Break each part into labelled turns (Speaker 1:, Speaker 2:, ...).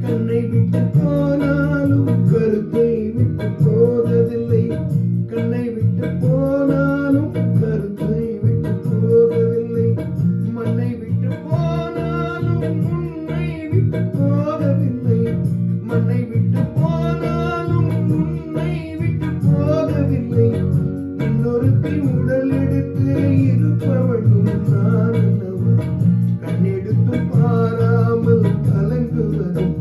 Speaker 1: கண்ணை விட்டு போனாலும் கருத்தை விட்டு போவதில்லை. கண்ணை விட்டு போனாலும் கருத்தை விட்டு போவதில்லை. மண்ணை விட்டு போனாலும் உன்னை விட்டு போவதில்லை. மண்ணை விட்டு போனாலும் உன்னை விட்டு போவதில்லை. இன்னொருத்தி உடல் எடுத்து இருப்பவளும் நான் அல்லவா? கண்ணெடுத்து பாராமல் கலங்குவதும்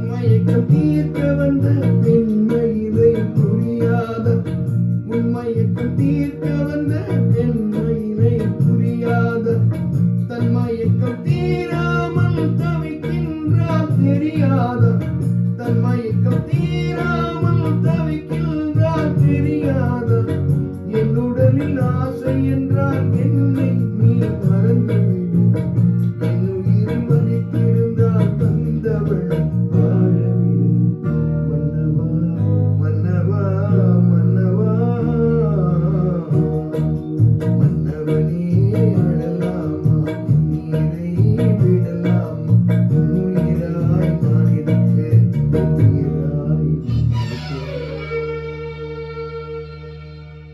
Speaker 1: மயக்கம் தீர்க்க வந்த பெண்மயிலை புரியாத, உண்மயக்கம் தீர்க்க வந்த பெண்மயிலை புரியாத, தன் மயக்கம் தீர